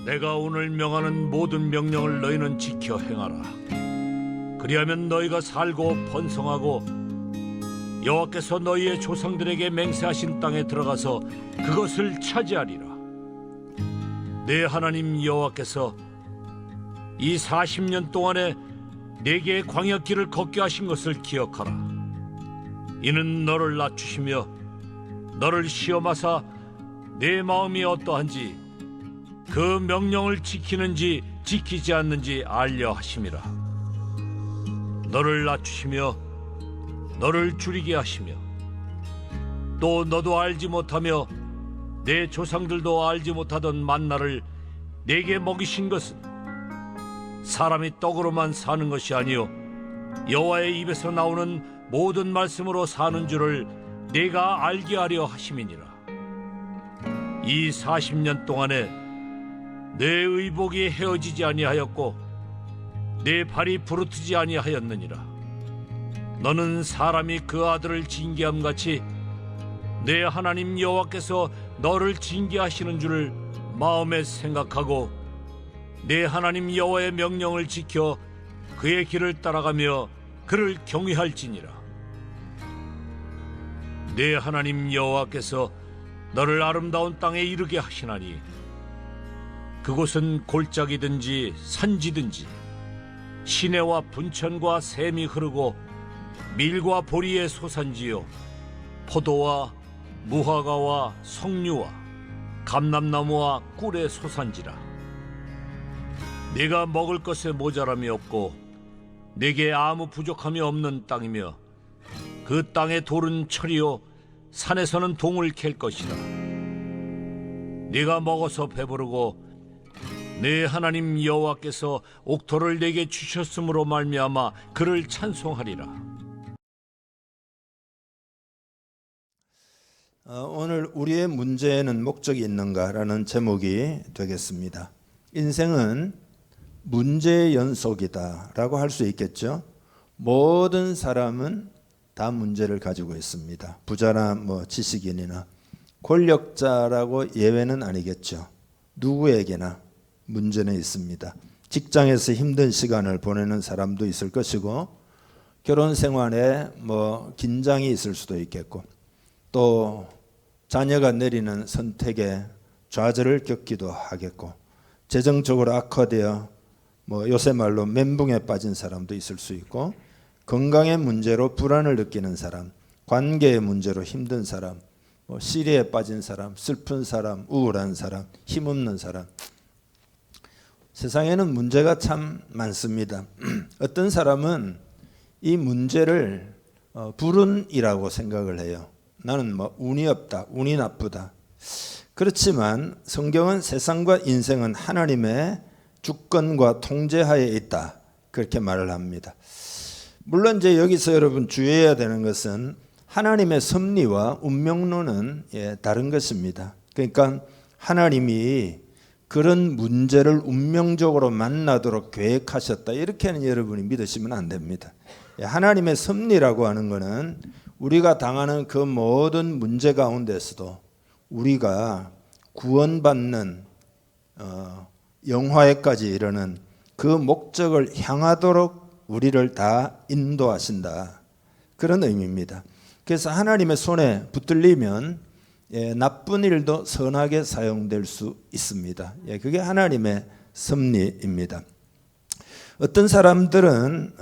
내가 오늘 명하는 모든 명령을 너희는 지켜 행하라. 그리하면 너희가 살고 번성하고 여호와께서 너희의 조상들에게 맹세하신 땅에 들어가서 그것을 차지하리라. 내 하나님 여호와께서 이 40년 동안에 내게 광야길을 걷게 하신 것을 기억하라. 이는 너를 낮추시며 너를 시험하사 내 마음이 어떠한지 그 명령을 지키는지 지키지 않는지 알려 하심이라. 너를 낮추시며 너를 줄이게 하시며 또 너도 알지 못하며 내 조상들도 알지 못하던 만나를 내게 먹이신 것은 사람이 떡으로만 사는 것이 아니요 여호와의 입에서 나오는 모든 말씀으로 사는 줄을 내가 알게 하려 하심이니라. 이 40년 동안에 내 의복이 헤어지지 아니하였고 내 발이 부르트지 아니하였느니라. 너는 사람이 그 아들을 징계함 같이 내 하나님 여호와께서 너를 징계하시는 줄을 마음에 생각하고 내 하나님 여호와의 명령을 지켜 그의 길을 따라가며 그를 경외할지니라. 내 하나님 여호와께서 너를 아름다운 땅에 이르게 하시나니 그곳은 골짜기든지 산지든지 시내와 분천과 샘이 흐르고 밀과 보리의 소산지요 포도와 무화과와 석류와 감람나무와 꿀의 소산지라. 네가 먹을 것에 모자람이 없고 내게 아무 부족함이 없는 땅이며 그 땅의 돌은 철이요 산에서는 동을 캘 것이다. 네가 먹어서 배부르고 내 하나님 여호와께서 옥토를 내게 주셨으므로 말미암아 그를 찬송하리라. 오늘 우리의 문제에는 목적이 있는가라는 제목이 되겠습니다. 인생은 문제의 연속이다라고 할 수 있겠죠. 모든 사람은 다 문제를 가지고 있습니다. 부자나 지식인이나 권력자라고 예외는 아니겠죠. 누구에게나 문제는 있습니다. 직장에서 힘든 시간을 보내는 사람도 있을 것이고 결혼 생활에 긴장이 있을 수도 있겠고 또 자녀가 내리는 선택에 좌절을 겪기도 하겠고 재정적으로 악화되어 요새 말로 멘붕에 빠진 사람도 있을 수 있고 건강의 문제로 불안을 느끼는 사람, 관계의 문제로 힘든 사람, 시리에 빠진 사람, 슬픈 사람, 우울한 사람, 힘없는 사람. 세상에는 문제가 참 많습니다. 어떤 사람은 이 문제를 불운이라고 생각을 해요. 나는 운이 없다, 운이 나쁘다. 그렇지만 성경은 세상과 인생은 하나님의 주권과 통제하에 있다. 그렇게 말을 합니다. 물론 이제 여기서 여러분 주의해야 되는 것은 하나님의 섭리와 운명론은 다른 것입니다. 그러니까 하나님이 그런 문제를 운명적으로 만나도록 계획하셨다. 이렇게는 여러분이 믿으시면 안 됩니다. 하나님의 섭리라고 하는 것은 우리가 당하는 그 모든 문제 가운데서도 우리가 구원받는 영화에까지 이르는 그 목적을 향하도록 우리를 다 인도하신다. 그런 의미입니다. 그래서 하나님의 손에 붙들리면 나쁜 일도 선하게 사용될 수 있습니다. 그게 하나님의 섭리입니다. 어떤 사람들은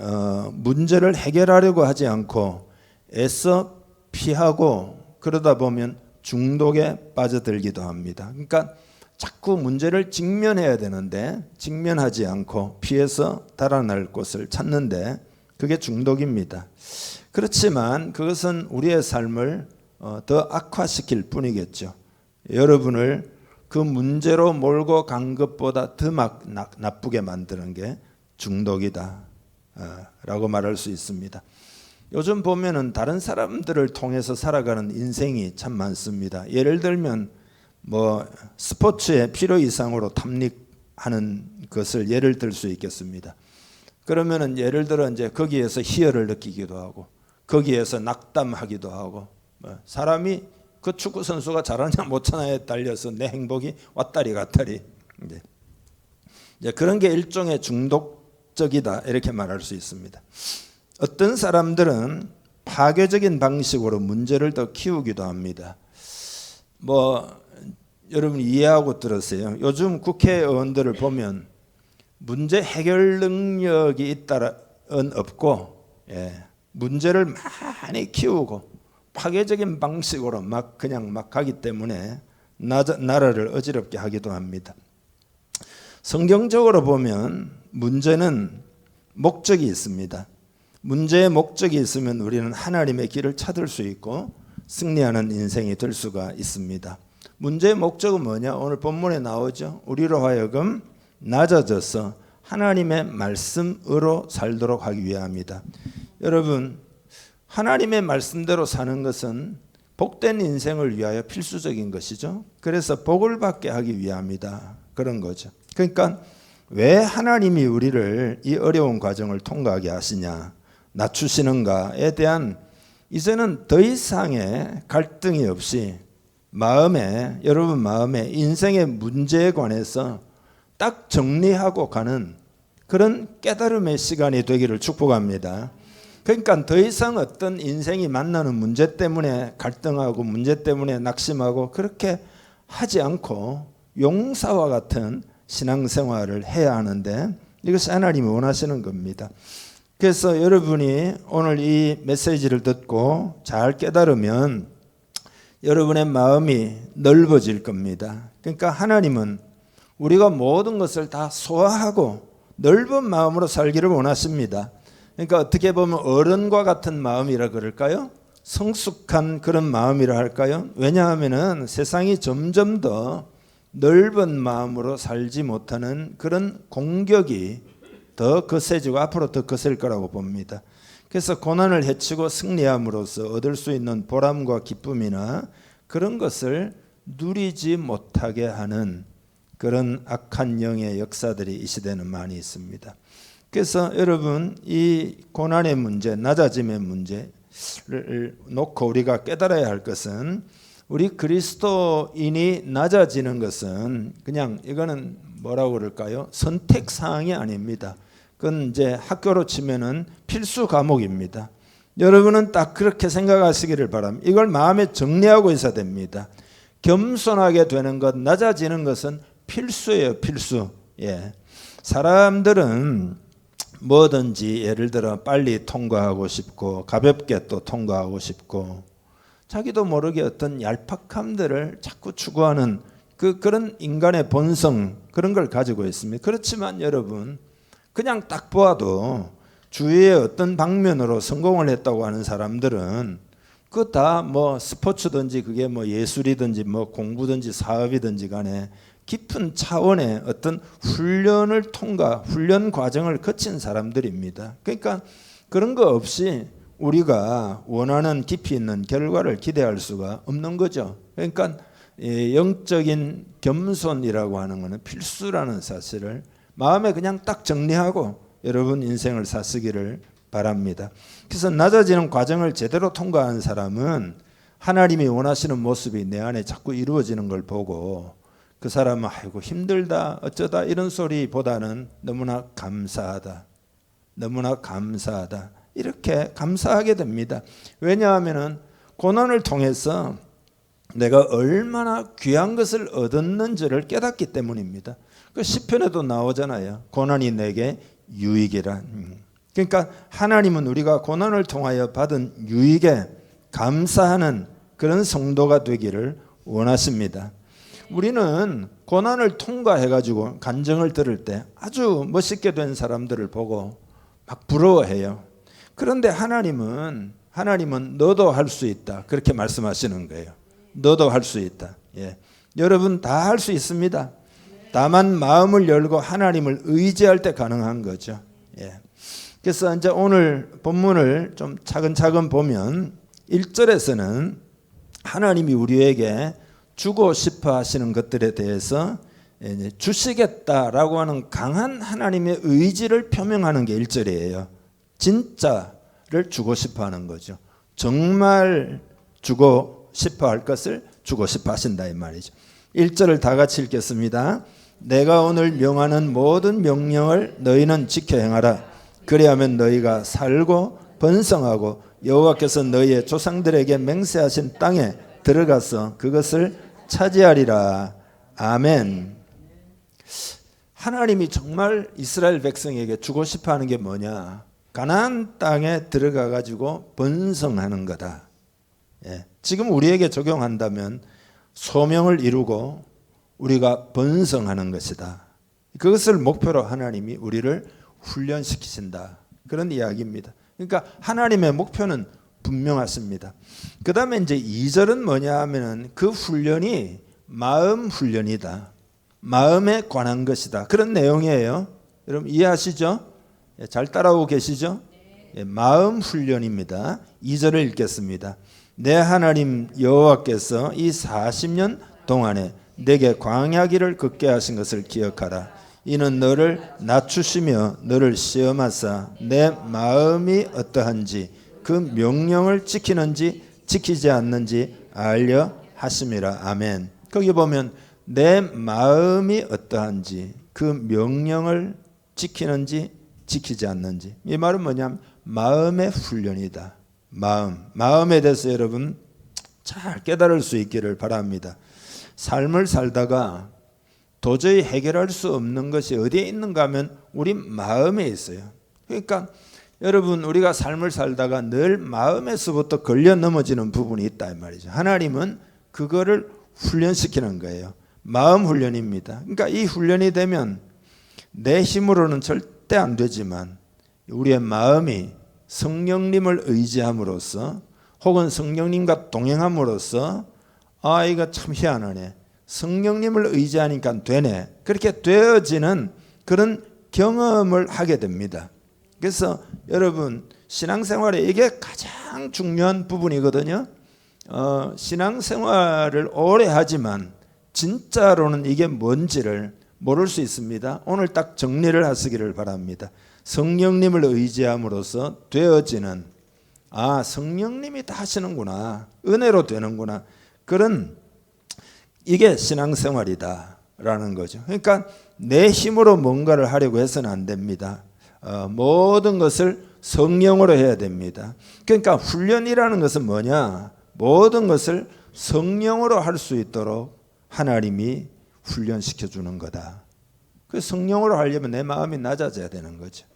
문제를 해결하려고 하지 않고 애써 피하고 그러다 보면 중독에 빠져들기도 합니다. 그러니까 자꾸 문제를 직면해야 되는데 직면하지 않고 피해서 달아날 곳을 찾는데 그게 중독입니다. 그렇지만 그것은 우리의 삶을 더 악화시킬 뿐이겠죠. 여러분을 그 문제로 몰고 간 것보다 더 나쁘게 만드는 게 중독이다 라고 말할 수 있습니다. 요즘 보면은 다른 사람들을 통해서 살아가는 인생이 참 많습니다. 예를 들면 스포츠에 필요 이상으로 탐닉하는 것을 예를 들 수 있겠습니다. 그러면은 예를 들어 이제 거기에서 희열을 느끼기도 하고 거기에서 낙담하기도 하고 사람이 그 축구 선수가 잘하냐 못하냐에 달려서 내 행복이 왔다리 갔다리. 이제 그런 게 일종의 중독적이다 이렇게 말할 수 있습니다. 어떤 사람들은 파괴적인 방식으로 문제를 더 키우기도 합니다. 여러분 이해하고 들으세요. 요즘 국회의원들을 보면 문제 해결 능력이 있다는 없고, 문제를 많이 키우고 파괴적인 방식으로 그냥 가기 때문에 나라를 어지럽게 하기도 합니다. 성경적으로 보면 문제는 목적이 있습니다. 문제의 목적이 있으면 우리는 하나님의 길을 찾을 수 있고 승리하는 인생이 될 수가 있습니다. 문제의 목적은 뭐냐? 오늘 본문에 나오죠. 우리로 하여금 낮아져서 하나님의 말씀으로 살도록 하기 위함이다. 여러분, 하나님의 말씀대로 사는 것은 복된 인생을 위하여 필수적인 것이죠. 그래서 복을 받게 하기 위함이다. 그런 거죠. 그러니까 왜 하나님이 우리를 이 어려운 과정을 통과하게 하시냐, 낮추시는가에 대한 이제는 더 이상의 갈등이 없이 여러분 마음에 인생의 문제에 관해서 딱 정리하고 가는 그런 깨달음의 시간이 되기를 축복합니다. 그러니까 더 이상 어떤 인생이 만나는 문제 때문에 갈등하고 문제 때문에 낙심하고 그렇게 하지 않고 용사와 같은 신앙생활을 해야 하는데 이것이 하나님이 원하시는 겁니다. 그래서 여러분이 오늘 이 메시지를 듣고 잘 깨달으면 여러분의 마음이 넓어질 겁니다. 그러니까 하나님은 우리가 모든 것을 다 소화하고 넓은 마음으로 살기를 원하십니다. 그러니까 어떻게 보면 어른과 같은 마음이라 그럴까요? 성숙한 그런 마음이라 할까요? 왜냐하면 세상이 점점 더 넓은 마음으로 살지 못하는 그런 공격이 더 거세지고 앞으로 더 거셀 거라고 봅니다. 그래서 고난을 헤치고 승리함으로써 얻을 수 있는 보람과 기쁨이나 그런 것을 누리지 못하게 하는 그런 악한 영의 역사들이 이 시대는 많이 있습니다. 그래서 여러분 이 고난의 문제, 낮아짐의 문제를 놓고 우리가 깨달아야 할 것은 우리 그리스도인이 낮아지는 것은 그냥 이거는 뭐라고 그럴까요? 선택 사항이 아닙니다. 그건 이제 학교로 치면은 필수 과목입니다. 여러분은 딱 그렇게 생각하시기를 바랍니다. 이걸 마음에 정리하고 있어야 됩니다. 겸손하게 되는 것, 낮아지는 것은 필수예요, 필수. 사람들은 뭐든지 예를 들어 빨리 통과하고 싶고 가볍게 또 통과하고 싶고 자기도 모르게 어떤 얄팍함들을 자꾸 추구하는 그런 인간의 본성 그런 걸 가지고 있습니다. 그렇지만 여러분 그냥 딱 보아도 주위에 어떤 방면으로 성공을 했다고 하는 사람들은 그 다 스포츠든지 그게 예술이든지 공부든지 사업이든지 간에 깊은 차원의 어떤 훈련 과정을 거친 사람들입니다. 그러니까 그런 거 없이 우리가 원하는 깊이 있는 결과를 기대할 수가 없는 거죠. 그러니까 영적인 겸손이라고 하는 것은 필수라는 사실을 마음에 그냥 딱 정리하고 여러분 인생을 사시기를 바랍니다. 그래서 낮아지는 과정을 제대로 통과한 사람은 하나님이 원하시는 모습이 내 안에 자꾸 이루어지는 걸 보고 그 사람은 아이고 힘들다 어쩌다 이런 소리보다는 너무나 감사하다 이렇게 감사하게 됩니다. 왜냐하면 고난을 통해서 내가 얼마나 귀한 것을 얻었는지를 깨닫기 때문입니다. 그 시편에도 나오잖아요. 고난이 내게 유익이라. 그러니까 하나님은 우리가 고난을 통하여 받은 유익에 감사하는 그런 성도가 되기를 원하십니다. 우리는 고난을 통과해가지고 간증을 들을 때 아주 멋있게 된 사람들을 보고 막 부러워해요. 그런데 하나님은 너도 할 수 있다 그렇게 말씀하시는 거예요. 너도 할 수 있다. 여러분 다 할 수 있습니다. 다만 마음을 열고 하나님을 의지할 때 가능한 거죠. 그래서 이제 오늘 본문을 좀 차근차근 보면 1절에서는 하나님이 우리에게 주고 싶어 하시는 것들에 대해서 주시겠다라고 하는 강한 하나님의 의지를 표명하는 게 1절이에요. 진짜를 주고 싶어 하는 거죠. 정말 주고 싶어 할 것을 주고 싶어 하신다 이 말이죠. 1절을 다 같이 읽겠습니다. 내가 오늘 명하는 모든 명령을 너희는 지켜 행하라. 그리하면 너희가 살고 번성하고 여호와께서 너희의 조상들에게 맹세하신 땅에 들어가서 그것을 차지하리라. 아멘. 하나님이 정말 이스라엘 백성에게 주고 싶어 하는 게 뭐냐? 가나안 땅에 들어가 가지고 번성하는 거다. 예. 지금 우리에게 적용한다면 소명을 이루고 우리가 번성하는 것이다. 그것을 목표로 하나님이 우리를 훈련시키신다. 그런 이야기입니다. 그러니까 하나님의 목표는 분명하십니다. 그 다음에 이제 2절은 뭐냐 하면은 그 훈련이 마음 훈련이다. 마음에 관한 것이다. 그런 내용이에요. 여러분 이해하시죠? 잘 따라오고 계시죠? 마음 훈련입니다. 2절을 읽겠습니다. 내 하나님 여호와께서 이 40년 동안에 내게 광야길을 걷게 하신 것을 기억하라. 이는 너를 낮추시며 너를 시험하사 내 마음이 어떠한지 그 명령을 지키는지 지키지 않는지 알려 하심이라. 아멘. 거기 보면 내 마음이 어떠한지 그 명령을 지키는지 지키지 않는지, 이 말은 뭐냐면 마음의 훈련이다. 마음에 대해서 여러분 잘 깨달을 수 있기를 바랍니다. 삶을 살다가 도저히 해결할 수 없는 것이 어디에 있는가 하면 우리 마음에 있어요. 그러니까 여러분 우리가 삶을 살다가 늘 마음에서부터 걸려 넘어지는 부분이 있다 이 말이죠. 하나님은 그거를 훈련시키는 거예요. 마음 훈련입니다. 그러니까 이 훈련이 되면 내 힘으로는 절대 안 되지만 우리의 마음이 성령님을 의지함으로써 혹은 성령님과 동행함으로써 이거 참 희한하네. 성령님을 의지하니까 되네. 그렇게 되어지는 그런 경험을 하게 됩니다. 그래서 여러분 신앙생활에 이게 가장 중요한 부분이거든요. 신앙생활을 오래 하지만 진짜로는 이게 뭔지를 모를 수 있습니다. 오늘 딱 정리를 하시기를 바랍니다. 성령님을 의지함으로써 되어지는 성령님이 다 하시는구나. 은혜로 되는구나. 그런 이게 신앙생활이다 라는 거죠. 그러니까 내 힘으로 뭔가를 하려고 해서는 안 됩니다. 모든 것을 성령으로 해야 됩니다. 그러니까 훈련이라는 것은 뭐냐? 모든 것을 성령으로 할 수 있도록 하나님이 훈련시켜 주는 거다. 그 성령으로 하려면 내 마음이 낮아져야 되는 거죠.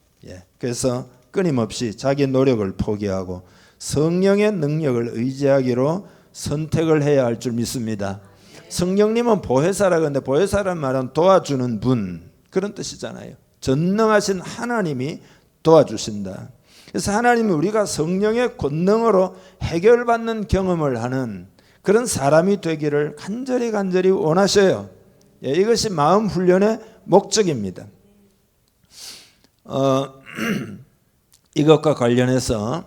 그래서 끊임없이 자기 노력을 포기하고 성령의 능력을 의지하기로 선택을 해야 할 줄 믿습니다. 성령님은 보혜사라 그러는데 보혜사란 말은 도와주는 분 그런 뜻이잖아요. 전능하신 하나님이 도와주신다. 그래서 하나님은 우리가 성령의 권능으로 해결받는 경험을 하는 그런 사람이 되기를 간절히 원하셔요. 이것이 마음 훈련의 목적입니다. 이것과 관련해서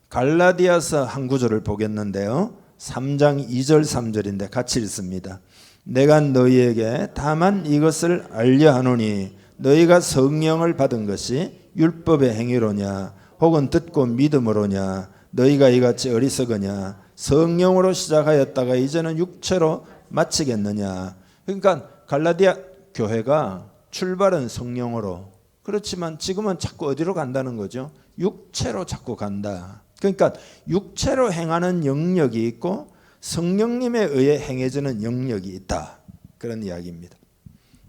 갈라디아서 한 구절을 보겠는데요. 3장 2절 3절인데 같이 읽습니다. 내가 너희에게 다만 이것을 알려 하노니 너희가 성령을 받은 것이 율법의 행위로냐 혹은 듣고 믿음으로냐 너희가 이같이 어리석으냐 성령으로 시작하였다가 이제는 육체로 마치겠느냐. 그러니까 갈라디아 교회가 출발은 성령으로 그렇지만 지금은 자꾸 어디로 간다는 거죠? 육체로 자꾸 간다. 그러니까 육체로 행하는 영역이 있고 성령님에 의해 행해지는 영역이 있다. 그런 이야기입니다.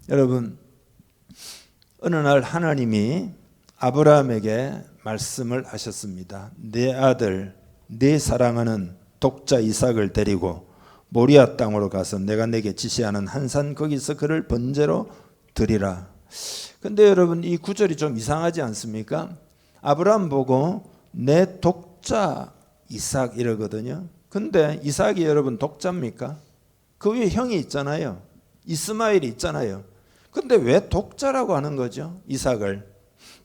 여러분 어느 날 하나님이 아브라함에게 말씀을 하셨습니다. 내 아들 내 사랑하는 독자 이삭을 데리고 모리아 땅으로 가서 내가 내게 지시하는 한 산 거기서 그를 번제로 드리라. 근데 여러분 이 구절이 좀 이상하지 않습니까? 아브라함 보고 내 독자 이삭 이러거든요. 근데 이삭이 여러분 독자입니까? 그 위에 형이 있잖아요. 이스마엘이 있잖아요. 근데 왜 독자라고 하는 거죠? 이삭을.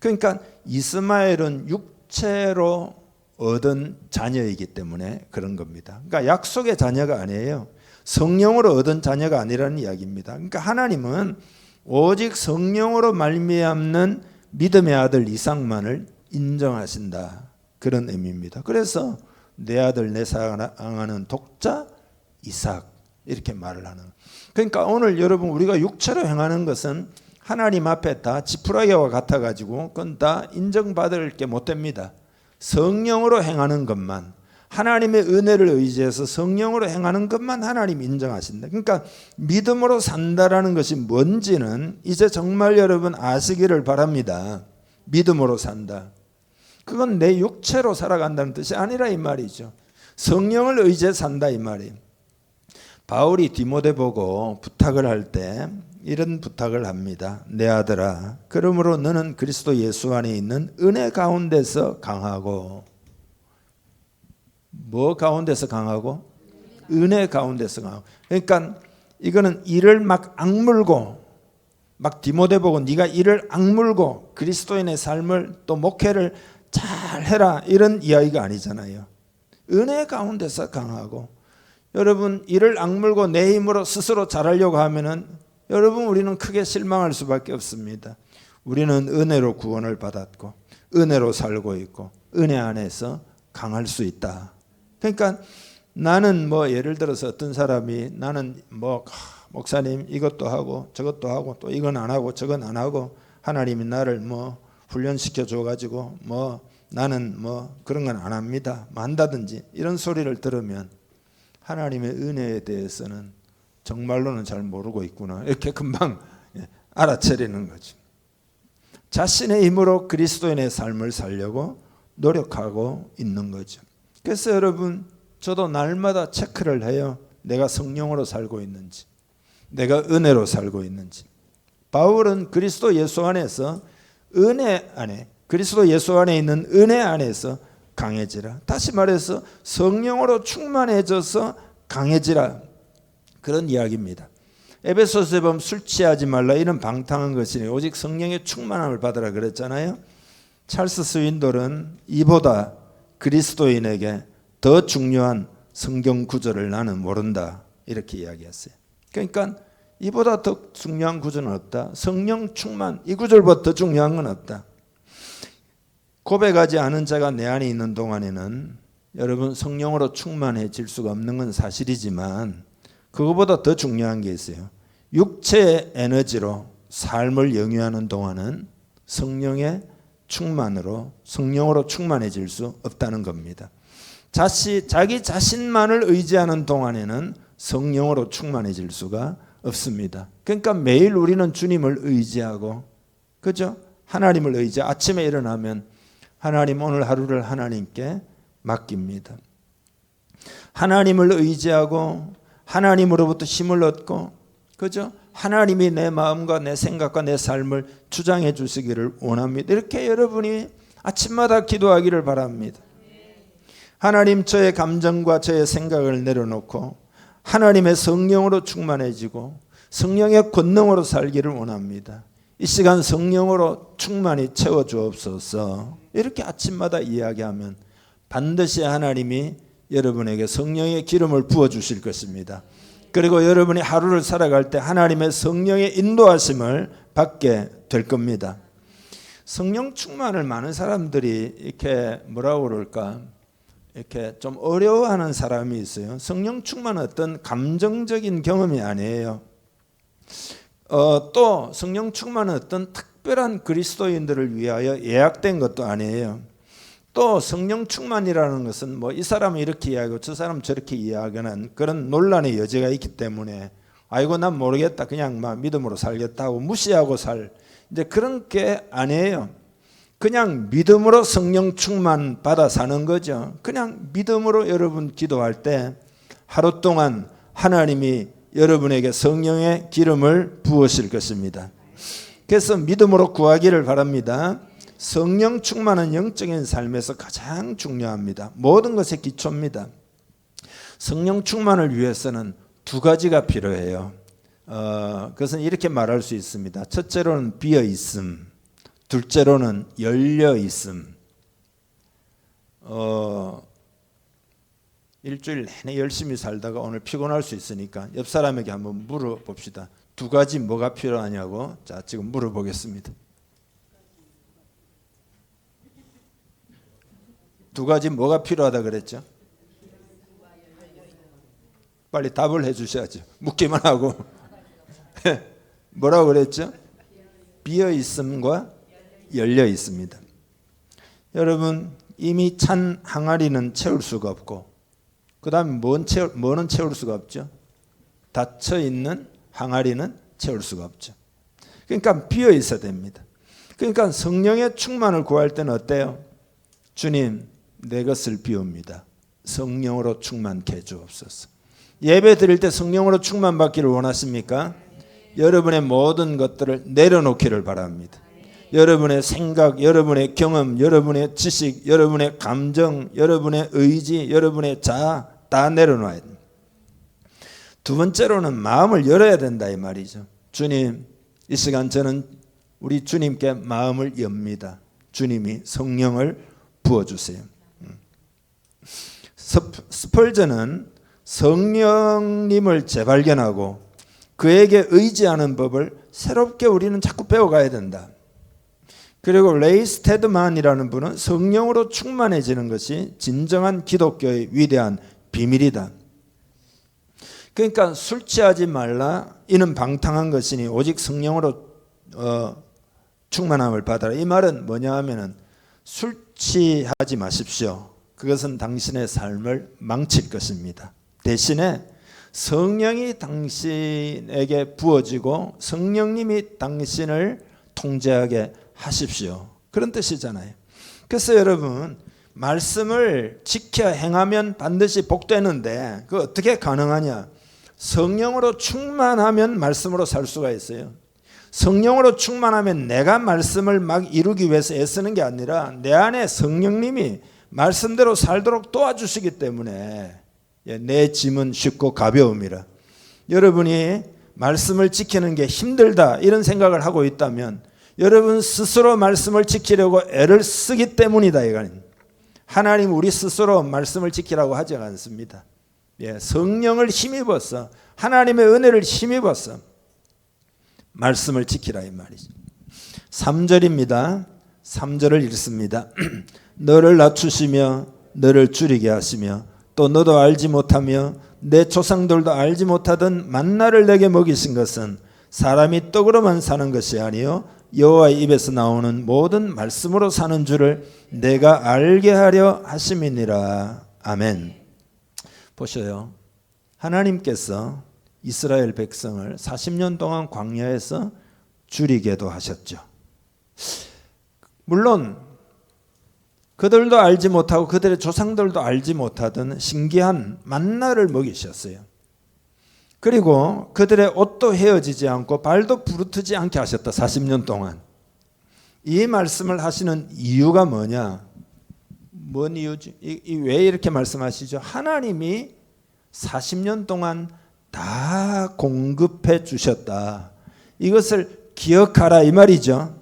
그러니까 이스마엘은 육체로 얻은 자녀이기 때문에 그런 겁니다. 그러니까 약속의 자녀가 아니에요. 성령으로 얻은 자녀가 아니라는 이야기입니다. 그러니까 하나님은 오직 성령으로 말미암는 믿음의 아들 이삭만을 인정하신다. 그런 의미입니다. 그래서 내 아들 내 사랑하는 독자 이삭 이렇게 말을 하는. 그러니까 오늘 여러분 우리가 육체로 행하는 것은 하나님 앞에 다 지푸라기와 같아가지고 그건 다 인정받을 게 못 됩니다. 성령으로 행하는 것만, 하나님의 은혜를 의지해서 성령으로 행하는 것만 하나님 인정하신다. 그러니까 믿음으로 산다라는 것이 뭔지는 이제 정말 여러분 아시기를 바랍니다. 믿음으로 산다. 그건 내 육체로 살아간다는 뜻이 아니라 이 말이죠. 성령을 의지해 산다 이 말이에요. 바울이 디모데 보고 부탁을 할 때 이런 부탁을 합니다. 내 아들아, 그러므로 너는 그리스도 예수 안에 있는 은혜 가운데서 강하고, 뭐 가운데서 강하고? 은혜 가운데서 강하고. 그러니까 이거는 이를 막 악물고, 막 디모데 보고 네가 이를 악물고 그리스도인의 삶을 또 목회를 잘 해라 이런 이야기가 아니잖아요. 은혜 가운데서 강하고. 여러분 이를 악물고 내 힘으로 스스로 잘하려고 하면은 여러분 우리는 크게 실망할 수밖에 없습니다. 우리는 은혜로 구원을 받았고 은혜로 살고 있고 은혜 안에서 강할 수 있다. 그러니까 나는 뭐 예를 들어서 어떤 사람이 나는 뭐 목사님 이것도 하고 저것도 하고 또 이건 안 하고 저건 안 하고 하나님이 나를 뭐 훈련시켜 줘 가지고 뭐 나는 뭐 그런 건 안 합니다. 뭐 한다든지 이런 소리를 들으면 하나님의 은혜에 대해서는 정말로는 잘 모르고 있구나 이렇게 금방 알아차리는 거죠. 자신의 힘으로 그리스도인의 삶을 살려고 노력하고 있는 거죠. 그래서 여러분 저도 날마다 체크를 해요. 내가 성령으로 살고 있는지, 내가 은혜로 살고 있는지. 바울은 그리스도 예수 안에서 은혜 안에, 그리스도 예수 안에 있는 은혜 안에서 강해지라. 다시 말해서 성령으로 충만해져서 강해지라. 그런 이야기입니다. 에베소서에 보면 술 취하지 말라 이런 방탕한 것이니 오직 성령의 충만함을 받으라 그랬잖아요. 찰스 스윈돌은 이보다 그리스도인에게 더 중요한 성경 구절을 나는 모른다 이렇게 이야기했어요. 그러니까 이보다 더 중요한 구절은 없다. 성령 충만 이 구절보다 더 중요한 건 없다. 고백하지 않은 자가 내 안에 있는 동안에는 여러분 성령으로 충만해질 수가 없는 건 사실이지만 그거보다 더 중요한 게 있어요. 육체의 에너지로 삶을 영위하는 동안은 성령의 충만으로 성령으로 충만해질 수 없다는 겁니다. 자기 자신만을 의지하는 동안에는 성령으로 충만해질 수가 없습니다. 그러니까 매일 우리는 주님을 의지하고 그죠? 하나님을 의지하고 아침에 일어나면 하나님 오늘 하루를 하나님께 맡깁니다. 하나님을 의지하고 하나님으로부터 힘을 얻고 그죠? 하나님이 내 마음과 내 생각과 내 삶을 주장해 주시기를 원합니다. 이렇게 여러분이 아침마다 기도하기를 바랍니다. 하나님 저의 감정과 저의 생각을 내려놓고 하나님의 성령으로 충만해지고 성령의 권능으로 살기를 원합니다. 이 시간 성령으로 충만히 채워주옵소서. 이렇게 아침마다 이야기하면 반드시 하나님이 여러분에게 성령의 기름을 부어주실 것입니다. 그리고 여러분이 하루를 살아갈 때 하나님의 성령의 인도하심을 받게 될 겁니다. 성령 충만을 많은 사람들이 이렇게 뭐라고 그럴까 이렇게 좀 어려워하는 사람이 있어요. 성령 충만은 어떤 감정적인 경험이 아니에요. 또 성령 충만은 어떤 특별한 그리스도인들을 위하여 예약된 것도 아니에요. 또 성령 충만이라는 것은 뭐 이 사람은 이렇게 이야기하고 저 사람은 저렇게 이야기하는 그런 논란의 여지가 있기 때문에 아이고 난 모르겠다 그냥 막 믿음으로 살겠다 하고 무시하고 이제 그런 게 아니에요. 그냥 믿음으로 성령 충만 받아 사는 거죠. 그냥 믿음으로 여러분 기도할 때 하루 동안 하나님이 여러분에게 성령의 기름을 부으실 것입니다. 그래서 믿음으로 구하기를 바랍니다. 성령 충만은 영적인 삶에서 가장 중요합니다. 모든 것의 기초입니다. 성령 충만을 위해서는 두 가지가 필요해요. 그것은 이렇게 말할 수 있습니다. 첫째로는 비어 있음, 둘째로는 열려 있음. 일주일 내내 열심히 살다가 오늘 피곤할 수 있으니까 옆 사람에게 한번 물어봅시다. 두 가지 뭐가 필요하냐고. 자, 지금 물어보겠습니다. 두 가지 뭐가 필요하다 그랬죠? 빨리 답을 해주셔야죠. 묻기만 하고. 뭐라고 그랬죠? 비어 있음과 열려 있습니다. 여러분, 이미 찬 항아리는 채울 수가 없고, 그 다음에 뭐는 채울 수가 없죠? 닫혀 있는 항아리는 채울 수가 없죠. 그러니까 비어 있어야 됩니다. 그러니까 성령의 충만을 구할 때는 어때요? 주님, 내 것을 비웁니다. 성령으로 충만케 해 주옵소서. 예배 드릴 때 성령으로 충만받기를 원하십니까? 여러분의 모든 것들을 내려놓기를 바랍니다. 여러분의 생각, 여러분의 경험, 여러분의 지식, 여러분의 감정, 여러분의 의지, 여러분의 자아 다 내려놔야 됩니다. 두 번째로는 마음을 열어야 된다 이 말이죠. 주님, 이 시간 저는 우리 주님께 마음을 엽니다. 주님이 성령을 부어주세요. 스펄전은 성령님을 재발견하고 그에게 의지하는 법을 새롭게 우리는 자꾸 배워가야 된다. 그리고 레이 스테드만이라는 분은 성령으로 충만해지는 것이 진정한 기독교의 위대한 비밀이다. 그러니까 술 취하지 말라 이는 방탕한 것이니 오직 성령으로 충만함을 받아라. 이 말은 뭐냐 하면은 술 취하지 마십시오. 그것은 당신의 삶을 망칠 것입니다. 대신에 성령이 당신에게 부어지고 성령님이 당신을 통제하게 하십시오. 그런 뜻이잖아요. 그래서 여러분, 말씀을 지켜 행하면 반드시 복되는데 그 어떻게 가능하냐? 성령으로 충만하면 말씀으로 살 수가 있어요. 성령으로 충만하면 내가 말씀을 막 이루기 위해서 애쓰는 게 아니라 내 안에 성령님이 말씀대로 살도록 도와주시기 때문에 내 짐은 쉽고 가벼움이라. 여러분이 말씀을 지키는 게 힘들다 이런 생각을 하고 있다면 여러분 스스로 말씀을 지키려고 애를 쓰기 때문이다. 이건 하나님 우리 스스로 말씀을 지키라고 하지 않습니다. 성령을 힘입어서 하나님의 은혜를 힘입어서 말씀을 지키라 이 말이죠. 3절입니다. 3절을 읽습니다. 너를 낮추시며 너를 줄이게 하시며 또 너도 알지 못하며 내 조상들도 알지 못하던 만나를 내게 먹이신 것은 사람이 떡으로만 사는 것이 아니요 여호와의 입에서 나오는 모든 말씀으로 사는 줄을 내가 알게 하려 하심이니라. 아멘. 보셔요. 하나님께서 이스라엘 백성을 40년 동안 광야에서 줄이게도 하셨죠. 물론 그들도 알지 못하고 그들의 조상들도 알지 못하던 신기한 만나를 먹이셨어요. 그리고 그들의 옷도 헤어지지 않고 발도 부르트지 않게 하셨다. 40년 동안. 이 말씀을 하시는 이유가 뭐냐? 뭔 이유지? 왜 이렇게 말씀하시죠? 하나님이 40년 동안 다 공급해 주셨다. 이것을 기억하라 이 말이죠.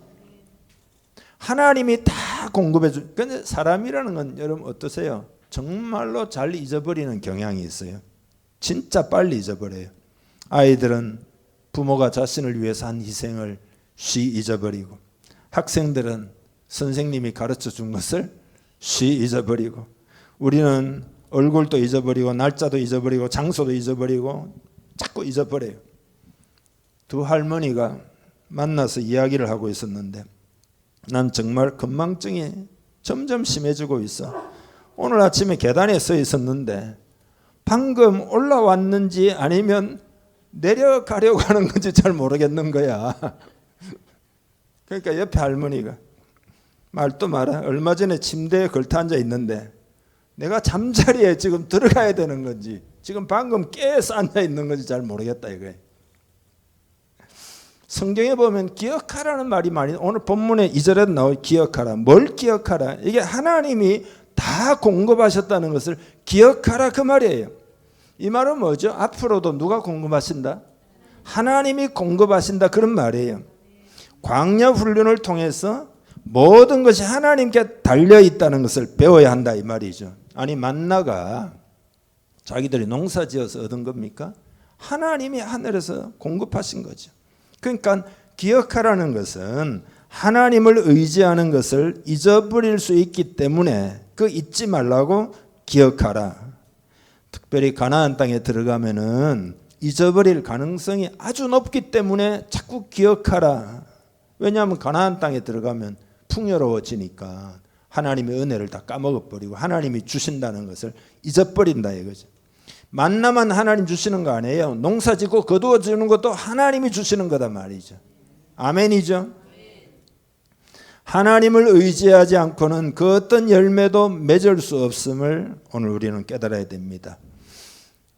하나님이 다 공급해 주. 근데 사람이라는 건 여러분 어떠세요? 정말로 잘 잊어버리는 경향이 있어요. 진짜 빨리 잊어버려요. 아이들은 부모가 자신을 위해서 한 희생을 쉬 잊어버리고, 학생들은 선생님이 가르쳐 준 것을 쉬 잊어버리고, 우리는 얼굴도 잊어버리고 날짜도 잊어버리고 장소도 잊어버리고 자꾸 잊어버려요. 두 할머니가 만나서 이야기를 하고 있었는데 난 정말 건망증이 점점 심해지고 있어. 오늘 아침에 계단에 서 있었는데 방금 올라왔는지 아니면 내려가려고 하는 건지 잘 모르겠는 거야. 그러니까 옆에 할머니가 말도 마라. 얼마 전에 침대에 걸터 앉아 있는데 내가 잠자리에 지금 들어가야 되는 건지 지금 방금 깨서 앉아 있는 건지 잘 모르겠다 이거예요. 성경에 보면 기억하라는 말이 많이, 오늘 본문에 2절에도 나오고 기억하라. 뭘 기억하라? 이게 하나님이 다 공급하셨다는 것을 기억하라 그 말이에요. 이 말은 뭐죠? 앞으로도 누가 공급하신다? 하나님이 공급하신다 그런 말이에요. 광야 훈련을 통해서 모든 것이 하나님께 달려있다는 것을 배워야 한다 이 말이죠. 아니 만나가 자기들이 농사지어서 얻은 겁니까? 하나님이 하늘에서 공급하신 거죠. 그러니까 기억하라는 것은 하나님을 의지하는 것을 잊어버릴 수 있기 때문에 그 잊지 말라고 기억하라. 특별히 가나안 땅에 들어가면은 잊어버릴 가능성이 아주 높기 때문에 자꾸 기억하라. 왜냐하면 가나안 땅에 들어가면 풍요로워지니까 하나님의 은혜를 다 까먹어버리고 하나님이 주신다는 것을 잊어버린다 이거죠. 만나만 하나님 주시는 거 아니에요. 농사 짓고 거두어주는 것도 하나님이 주시는 거다 말이죠. 아멘이죠. 하나님을 의지하지 않고는 그 어떤 열매도 맺을 수 없음을 오늘 우리는 깨달아야 됩니다.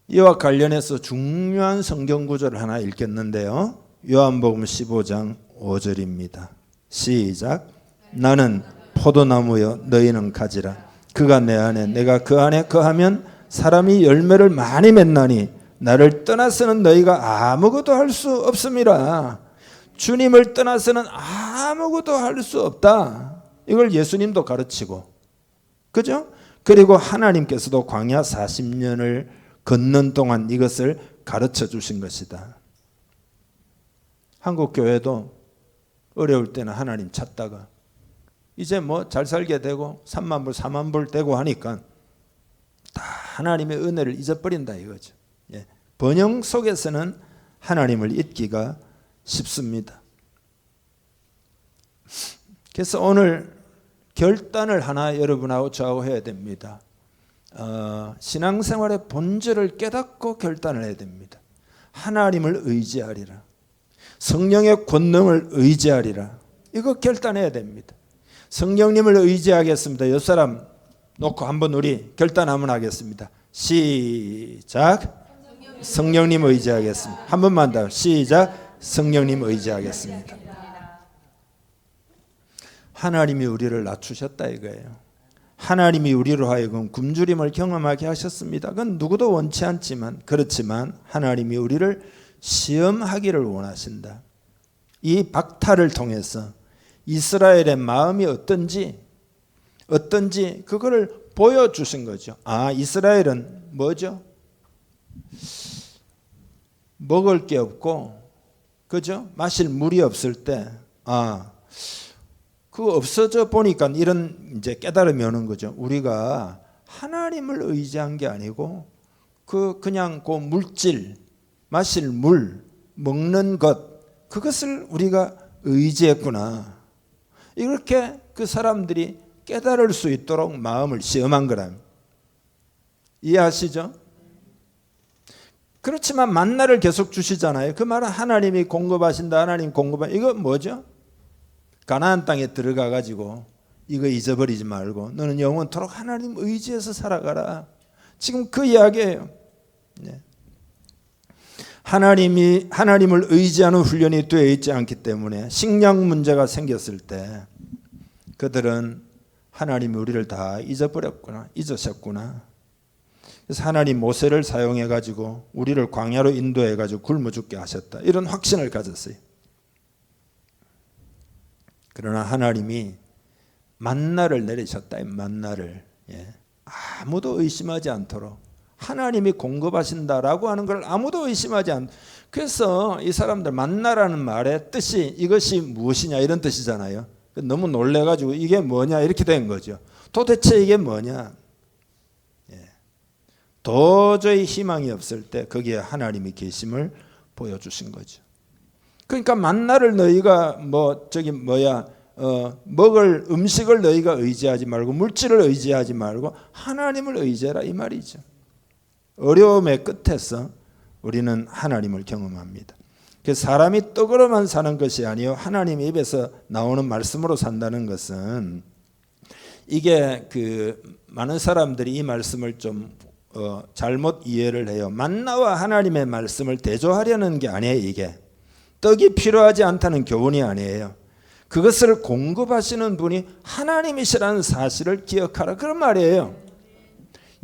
이와 관련해서 중요한 성경 구절을 하나 읽겠는데요. 요한복음 15장 5절입니다. 시작. 나는 포도나무여 너희는 가지라. 그가 내 안에 내가 그 안에 거하면 사람이 열매를 많이 맺나니 나를 떠나서는 너희가 아무것도 할 수 없음이라. 주님을 떠나서는 아무것도 할 수 없다. 이걸 예수님도 가르치고, 그죠? 그리고 하나님께서도 광야 40년을 걷는 동안 이것을 가르쳐 주신 것이다. 한국 교회도 어려울 때는 하나님 찾다가 이제 뭐 잘 살게 되고 3만 불 4만 불 되고 하니까 다 하나님의 은혜를 잊어버린다 이거죠. 예. 번영 속에서는 하나님을 잊기가 쉽습니다. 그래서 오늘 결단을 하나 여러분하고 저하고 해야 됩니다. 신앙생활의 본질을 깨닫고 결단을 해야 됩니다. 하나님을 의지하리라. 성령의 권능을 의지하리라. 이거 결단해야 됩니다. 성령님을 의지하겠습니다. 옆 사람 놓고 한번 우리 결단 한번 하겠습니다. 시작. 성령님 의지하겠습니다. 한 번만 더. 시작. 성령님 의지하겠습니다. 하나님이 우리를 낮추셨다 이거예요. 하나님이 우리로 하여금 굶주림을 경험하게 하셨습니다. 그건 누구도 원치 않지만, 그렇지만 하나님이 우리를 시험하기를 원하신다. 이 박탈을 통해서 이스라엘의 마음이 어떤지 그거를 보여주신 거죠. 아, 이스라엘은 뭐죠? 먹을 게 없고, 그죠? 마실 물이 없을 때, 그거 없어져 보니까 이런 이제 깨달음이 오는 거죠. 우리가 하나님을 의지한 게 아니고 그냥 그 물질, 마실 물, 먹는 것, 그것을 우리가 의지했구나. 이렇게 그 사람들이 깨달을 수 있도록 마음을 시험한 거라. 이해하시죠? 그렇지만 만나를 계속 주시잖아요. 그 말은 하나님이 공급하신다. 하나님 공급하신다. 이거 뭐죠? 가나안 땅에 들어가 가지고 이거 잊어버리지 말고 너는 영원토록 하나님 의지해서 살아가라. 지금 그 이야기예요. 네. 하나님을 의지하는 훈련이 되어 있지 않기 때문에 식량 문제가 생겼을 때 그들은 하나님이 우리를 다 잊어버렸구나, 잊으셨구나. 그래서 하나님 모세를 사용해 가지고 우리를 광야로 인도해 가지고 굶어 죽게 하셨다. 이런 확신을 가졌어요. 그러나 하나님이 만나를 내리셨다. 만나를. 예. 아무도 의심하지 않도록 하나님이 공급하신다라고 하는 걸 아무도 의심하지 않. 그래서 이 사람들 만나라는 말의 뜻이 이것이 무엇이냐 이런 뜻이잖아요. 너무 놀래가지고 이게 뭐냐 이렇게 된 거죠. 도대체 이게 뭐냐. 예. 도저히 희망이 없을 때 거기에 하나님이 계심을 보여주신 거죠. 그러니까 만나를 너희가 먹을 음식을 너희가 의지하지 말고 물질을 의지하지 말고 하나님을 의지해라 이 말이죠. 어려움의 끝에서 우리는 하나님을 경험합니다. 그래서 사람이 떡으로만 사는 것이 아니요 하나님의 입에서 나오는 말씀으로 산다는 것은 이게 많은 사람들이 이 말씀을 좀 잘못 이해를 해요. 만나와 하나님의 말씀을 대조하려는 게 아니에요. 이게 떡이 필요하지 않다는 교훈이 아니에요. 그것을 공급하시는 분이 하나님이시라는 사실을 기억하라 그런 말이에요.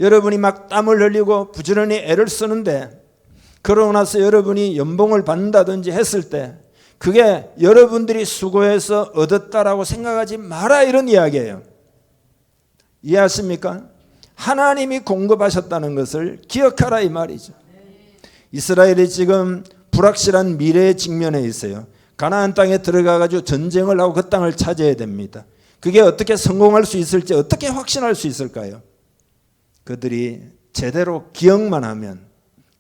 여러분이 막 땀을 흘리고 부지런히 애를 쓰는데 그러고 나서 여러분이 연봉을 받는다든지 했을 때 그게 여러분들이 수고해서 얻었다라고 생각하지 마라 이런 이야기예요. 이해하십니까? 하나님이 공급하셨다는 것을 기억하라 이 말이죠. 이스라엘이 지금 불확실한 미래에 직면해 있어요. 가나안 땅에 들어가가지고 전쟁을 하고 그 땅을 차지해야 됩니다. 그게 어떻게 성공할 수 있을지 어떻게 확신할 수 있을까요? 그들이 제대로 기억만 하면,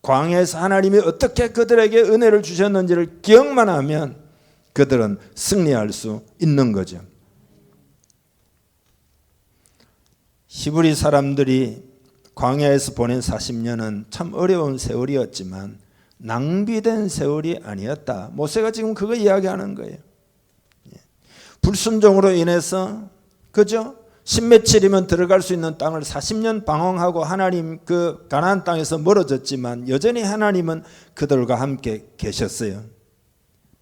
광야에서 하나님이 어떻게 그들에게 은혜를 주셨는지를 기억만 하면 그들은 승리할 수 있는 거죠. 히브리 사람들이 광야에서 보낸 40년은 참 어려운 세월이었지만 낭비된 세월이 아니었다. 모세가 지금 그거 이야기하는 거예요. 불순종으로 인해서 그죠? 십몇칠이면 들어갈 수 있는 땅을 40년 방황하고 하나님 그 가나안 땅에서 멀어졌지만 여전히 하나님은 그들과 함께 계셨어요.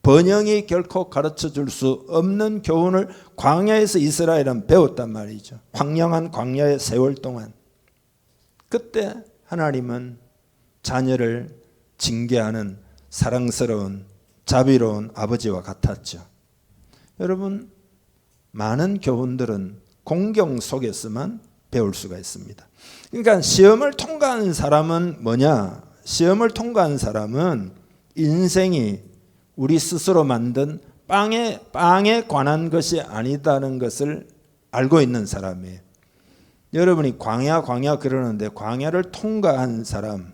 번영이 결코 가르쳐 줄 수 없는 교훈을 광야에서 이스라엘은 배웠단 말이죠. 황량한 광야의 세월 동안. 그때 하나님은 자녀를 징계하는 사랑스러운 자비로운 아버지와 같았죠. 여러분, 많은 교훈들은 공경 속에서만 배울 수가 있습니다. 그러니까 시험을 통과한 사람은 뭐냐? 시험을 통과한 사람은 인생이 우리 스스로 만든 빵에 관한 것이 아니다는 것을 알고 있는 사람이에요. 여러분이 광야 그러는데 광야를 통과한 사람,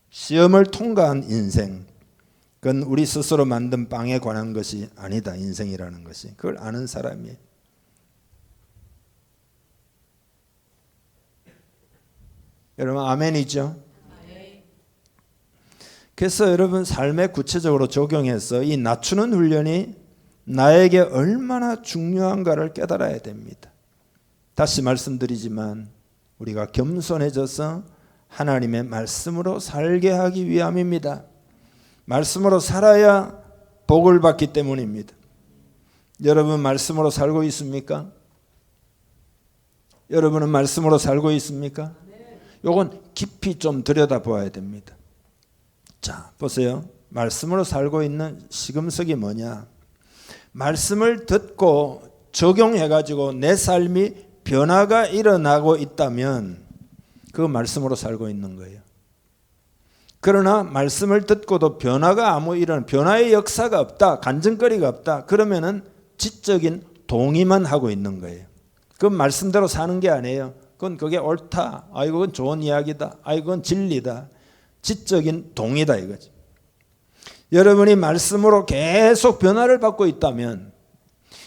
시험을 통과한 인생, 그건 우리 스스로 만든 빵에 관한 것이 아니다. 인생이라는 것이. 그걸 아는 사람이에요. 여러분 아멘이죠? 그래서 여러분 삶에 구체적으로 적용해서 이 낮추는 훈련이 나에게 얼마나 중요한가를 깨달아야 됩니다. 다시 말씀드리지만 우리가 겸손해져서 하나님의 말씀으로 살게 하기 위함입니다. 말씀으로 살아야 복을 받기 때문입니다. 여러분 말씀으로 살고 있습니까? 여러분은 말씀으로 살고 있습니까? 요건 깊이 좀 들여다보아야 됩니다. 자, 보세요. 말씀으로 살고 있는 시금석이 뭐냐? 말씀을 듣고 적용해가지고 내 삶이 변화가 일어나고 있다면 그 말씀으로 살고 있는 거예요. 그러나 말씀을 듣고도 변화가 변화의 역사가 없다, 간증거리가 없다. 그러면은 지적인 동의만 하고 있는 거예요. 그건 말씀대로 사는 게 아니에요. 그게 옳다. 그건 좋은 이야기다. 그건 진리다. 지적인 동의다 이거지. 여러분이 말씀으로 계속 변화를 받고 있다면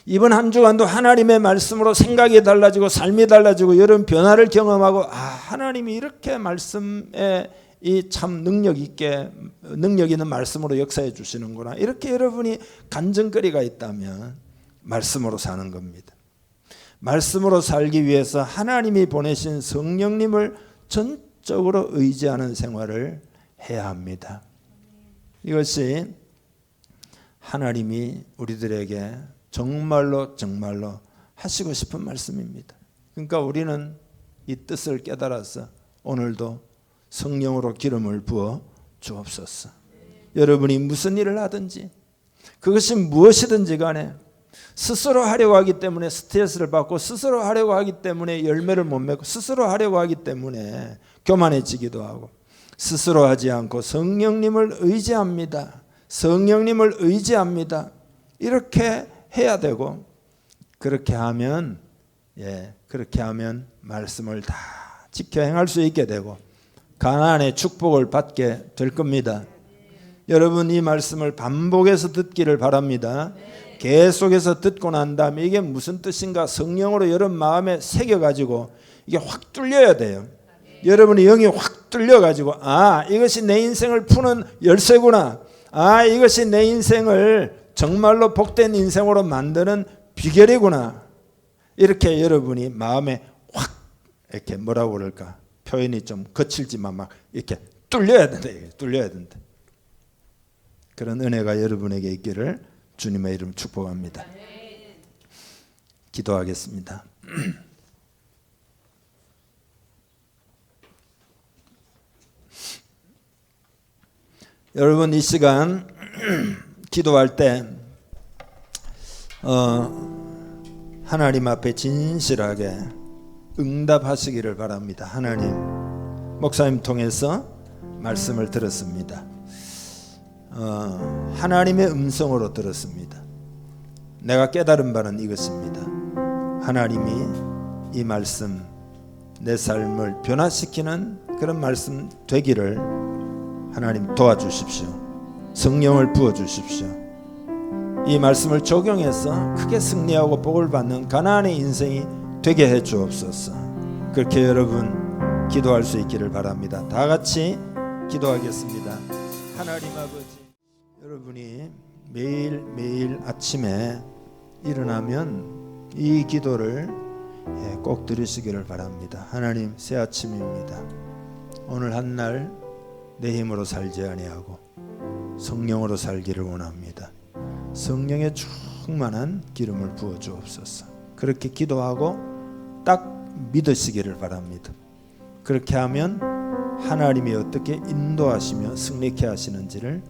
이번 한 주간도 하나님의 말씀으로 생각이 달라지고 삶이 달라지고 여러분 변화를 경험하고 하나님이 이렇게 말씀에 이 참 능력 있는 말씀으로 역사해 주시는구나. 이렇게 여러분이 간증거리가 있다면 말씀으로 사는 겁니다. 말씀으로 살기 위해서 하나님이 보내신 성령님을 전적으로 의지하는 생활을 해야 합니다. 이것이 하나님이 우리들에게 정말로 하시고 싶은 말씀입니다. 그러니까 우리는 이 뜻을 깨달아서 오늘도 성령으로 기름을 부어 주옵소서. 여러분이 무슨 일을 하든지 그것이 무엇이든지 간에 스스로 하려고 하기 때문에 스트레스를 받고 스스로 하려고 하기 때문에 열매를 못 맺고 스스로 하려고 하기 때문에 교만해지기도 하고 스스로 하지 않고 성령님을 의지합니다. 성령님을 의지합니다. 이렇게 해야 되고 그렇게 하면 말씀을 다 지켜 행할 수 있게 되고 가나안의 축복을 받게 될 겁니다. 여러분 이 말씀을 반복해서 듣기를 바랍니다. 계속해서 듣고 난 다음에 이게 무슨 뜻인가 성령으로 여러분 마음에 새겨가지고 이게 확 뚫려야 돼요. 여러분의 영이 확 뚫려가지고 이것이 내 인생을 푸는 열쇠구나. 이것이 내 인생을 정말로 복된 인생으로 만드는 비결이구나. 이렇게 여러분이 마음에 확 이렇게 뭐라고 그럴까 표현이 좀 거칠지만 막 이렇게 뚫려야 된다. 뚫려야 된다. 그런 은혜가 여러분에게 있기를 주님의 이름 축복합니다. 기도하겠습니다. 여러분 이 시간 기도할 때 하나님 앞에 진실하게 응답하시기를 바랍니다. 하나님, 목사님 통해서 말씀을 들었습니다. 하나님의 음성으로 들었습니다. 내가 깨달은 바는 이것입니다. 하나님이 이 말씀 내 삶을 변화시키는 그런 말씀 되기를 하나님 도와주십시오. 성령을 부어주십시오. 이 말씀을 적용해서 크게 승리하고 복을 받는 가나안의 인생이 되게 해 주옵소서. 그렇게 여러분 기도할 수 있기를 바랍니다. 다 같이 기도하겠습니다. 하나님 아버지, 여러분이 매일 아침에 일어나면 이 기도를 꼭 들으시기를 바랍니다. 하나님, 새 아침입니다. 오늘 한 날 내 힘으로 살지 아니하고 성령으로 살기를 원합니다. 성령의 충만한 기름을 부어 주옵소서. 그렇게 기도하고 딱 믿으시기를 바랍니다. 그렇게 하면 하나님이 어떻게 인도하시며 승리케 하시는지를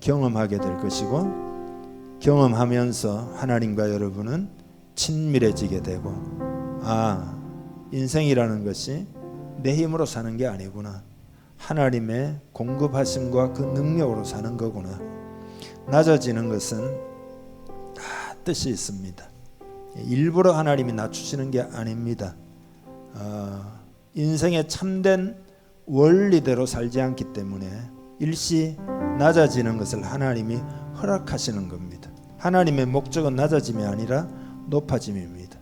경험하게 될 것이고, 경험하면서 하나님과 여러분은 친밀해지게 되고, 인생이라는 것이 내 힘으로 사는 게 아니구나, 하나님의 공급하심과 그 능력으로 사는 거구나. 낮아지는 것은 다 뜻이 있습니다. 일부러 하나님이 낮추시는 게 아닙니다. 인생의 참된 원리대로 살지 않기 때문에 일시 낮아지는 것을 하나님이 허락하시는 겁니다. 하나님의 목적은 낮아짐이 아니라 높아짐입니다.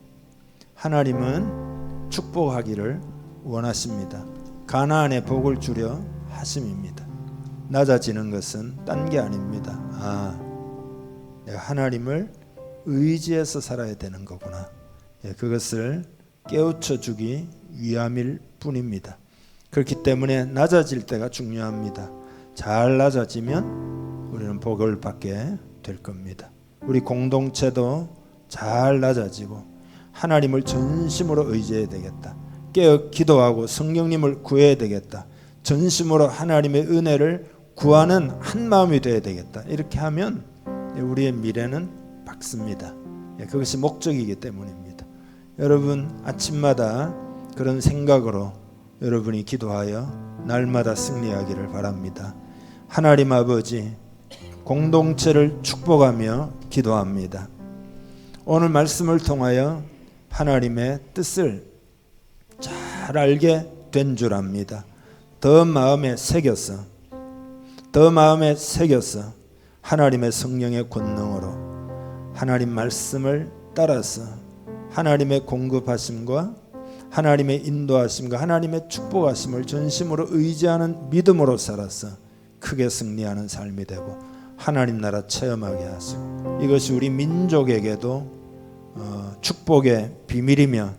하나님은 축복하기를 원하십니다. 가나안의 복을 주려 하심입니다. 낮아지는 것은 딴 게 아닙니다. 내가 하나님을 의지해서 살아야 되는 거구나. 그것을 깨우쳐 주기 위함일 뿐입니다. 그렇기 때문에 낮아질 때가 중요합니다. 잘 낮아지면 우리는 복을 받게 될 겁니다. 우리 공동체도 잘 낮아지고 하나님을 전심으로 의지해야 되겠다. 깨어 기도하고 성령님을 구해야 되겠다. 전심으로 하나님의 은혜를 구하는 한 마음이 되어야 되겠다. 이렇게 하면 우리의 미래는 밝습니다. 그것이 목적이기 때문입니다. 여러분 아침마다 그런 생각으로 여러분이 기도하여 날마다 승리하기를 바랍니다. 하나님 아버지, 공동체를 축복하며 기도합니다. 오늘 말씀을 통하여 하나님의 뜻을 잘 알게 된 줄 압니다. 더 마음에 새겨서 하나님의 성령의 권능으로 하나님 말씀을 따라서 하나님의 공급하심과 하나님의 인도하심과 하나님의 축복하심을 전심으로 의지하는 믿음으로 살아서 크게 승리하는 삶이 되고 하나님 나라 체험하게 하시고, 이것이 우리 민족에게도 축복의 비밀이며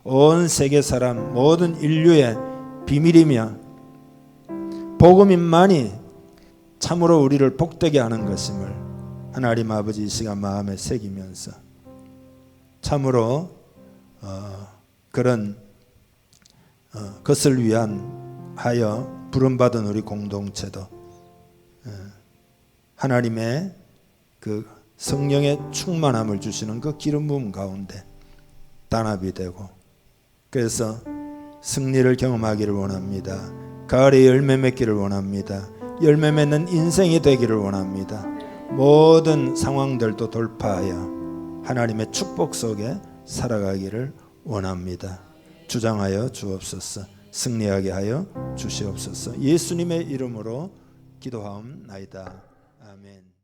온 세계 사람 모든 인류의 비밀이며 복음인만이 참으로 우리를 복되게 하는 것임을 하나님 아버지 이 시간 마음에 새기면서 참으로 그런 것을 위한 하여 부름받은 우리 공동체도 하나님의 그 성령의 충만함을 주시는 그 기름 부음 가운데 단합이 되고, 그래서 승리를 경험하기를 원합니다. 가을에 열매 맺기를 원합니다. 열매 맺는 인생이 되기를 원합니다. 모든 상황들도 돌파하여 하나님의 축복 속에 살아가기를 원합니다. 주장하여 주옵소서. 승리하게 하여 주시옵소서. 예수님의 이름으로 기도하옵나이다. 아멘.